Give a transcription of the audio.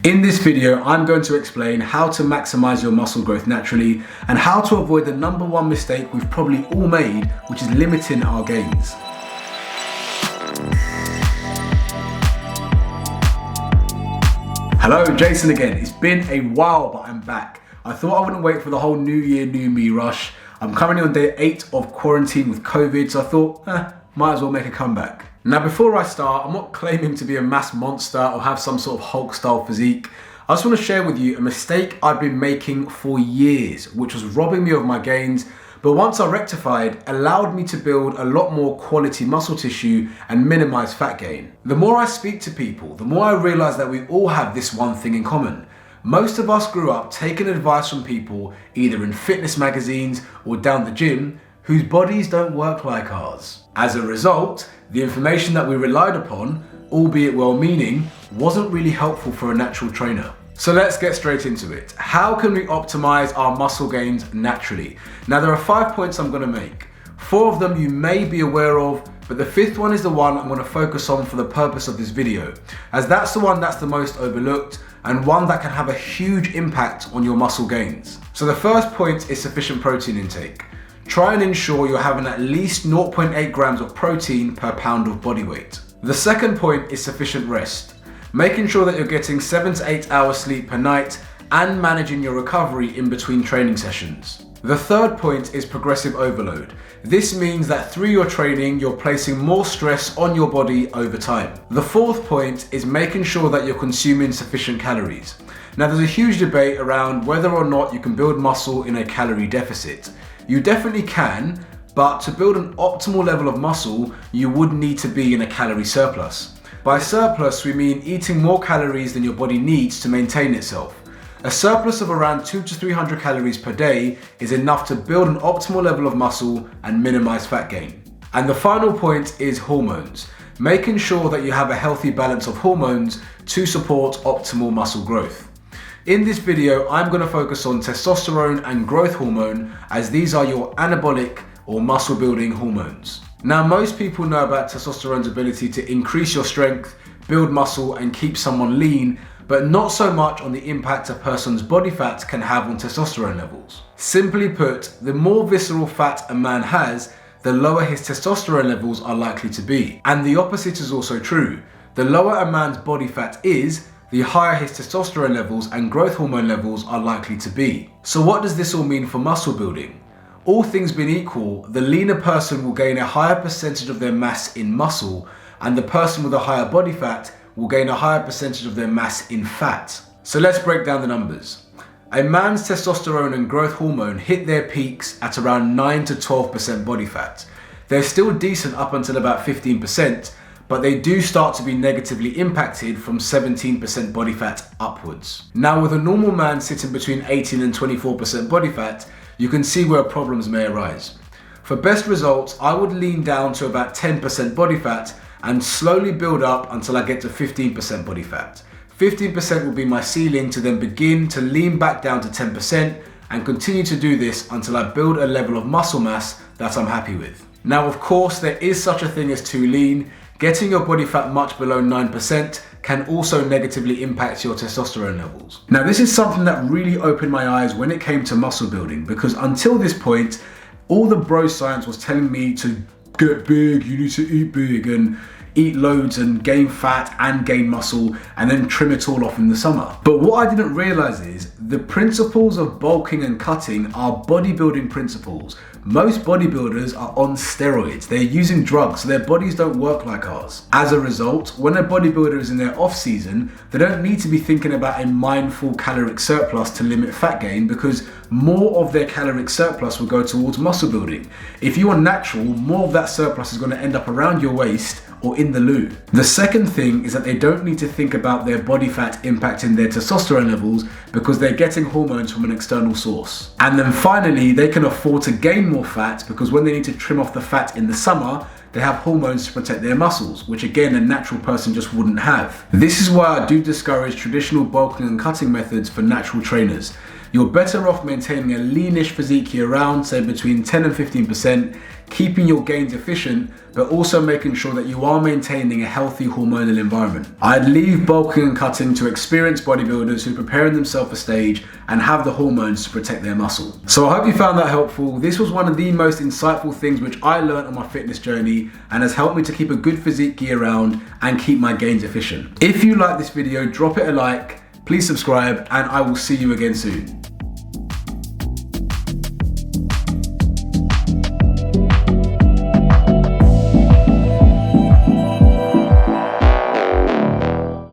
In this video, I'm going to explain how to maximize your muscle growth naturally and how to avoid the number one mistake we've probably all made, which is limiting our gains. Hello, Jason again. It's been a while, but I'm back. I thought I wouldn't wait for the whole new year, new me rush. I'm currently on day 8 of quarantine with COVID, so I thought, might as well make a comeback. Now, before I start, I'm not claiming to be a mass monster or have some sort of Hulk style physique. I just want to share with you a mistake I've been making for years, which was robbing me of my gains, but once I rectified, allowed me to build a lot more quality muscle tissue and minimize fat gain. The more I speak to people, the more I realize that we all have this one thing in common. Most of us grew up taking advice from people, either in fitness magazines or down the gym, whose bodies don't work like ours. As a result, the information that we relied upon, albeit well-meaning, wasn't really helpful for a natural trainer. So let's get straight into it. How can we optimize our muscle gains naturally? Now, there are 5 points I'm going to make. 4 of them you may be aware of, but the 5th one is the one I'm going to focus on for the purpose of this video, as that's the one that's the most overlooked and one that can have a huge impact on your muscle gains. So the first point is sufficient protein intake. Try and ensure you're having at least 0.8 grams of protein per pound of body weight. The second point is sufficient rest. Making sure that you're getting 7 to 8 hours sleep per night and managing your recovery in between training sessions. The third point is progressive overload. This means that through your training, you're placing more stress on your body over time. The fourth point is making sure that you're consuming sufficient calories. Now, there's a huge debate around whether or not you can build muscle in a calorie deficit. You definitely can, but to build an optimal level of muscle, you would need to be in a calorie surplus. By surplus, we mean eating more calories than your body needs to maintain itself. A surplus of around 200 to 300 calories per day is enough to build an optimal level of muscle and minimize fat gain. And the final point is hormones. Making sure that you have a healthy balance of hormones to support optimal muscle growth. In this video, I'm going to focus on testosterone and growth hormone, as these are your anabolic or muscle building hormones. Now, most people know about testosterone's ability to increase your strength, build muscle and keep someone lean, but not so much on the impact a person's body fat can have on testosterone levels. Simply put, the more visceral fat a man has, the lower his testosterone levels are likely to be. And the opposite is also true. The lower a man's body fat is, the higher his testosterone levels and growth hormone levels are likely to be. So what does this all mean for muscle building? All things being equal, the leaner person will gain a higher percentage of their mass in muscle, and the person with a higher body fat will gain a higher percentage of their mass in fat. So let's break down the numbers. A man's testosterone and growth hormone hit their peaks at around 9 to 12% body fat. They're still decent up until about 15%, but they do start to be negatively impacted from 17% body fat upwards. Now, with a normal man sitting between 18 and 24% body fat, you can see where problems may arise. For best results, I would lean down to about 10% body fat and slowly build up until I get to 15% body fat. 15% will be my ceiling to then begin to lean back down to 10% and continue to do this until I build a level of muscle mass that I'm happy with. Now, of course, there is such a thing as too lean. Getting your body fat much below 9% can also negatively impact your testosterone levels. Now, this is something that really opened my eyes when it came to muscle building, because until this point, all the bro science was telling me to get big, you need to eat big and eat loads and gain fat and gain muscle and then trim it all off in the summer. But what I didn't realize is the principles of bulking and cutting are bodybuilding principles. Most bodybuilders are on steroids. They're using drugs, so their bodies don't work like ours. As a result, when a bodybuilder is in their off season, they don't need to be thinking about a mindful caloric surplus to limit fat gain, because more of their caloric surplus will go towards muscle building. If you are natural, more of that surplus is going to end up around your waist or in the loo. The second thing is that they don't need to think about their body fat impacting their testosterone levels, because they're getting hormones from an external source. And then finally, they can afford to gain more fat, because when they need to trim off the fat in the summer, they have hormones to protect their muscles, which again, a natural person just wouldn't have. This is why I do discourage traditional bulking and cutting methods for natural trainers. You're better off maintaining a leanish physique year round, say between 10 and 15%, keeping your gains efficient, but also making sure that you are maintaining a healthy hormonal environment. I'd leave bulking and cutting to experienced bodybuilders who are preparing themselves for stage and have the hormones to protect their muscle. So I hope you found that helpful. This was one of the most insightful things which I learned on my fitness journey and has helped me to keep a good physique year round and keep my gains efficient. If you like this video, drop it a like, please subscribe, and I will see you again soon.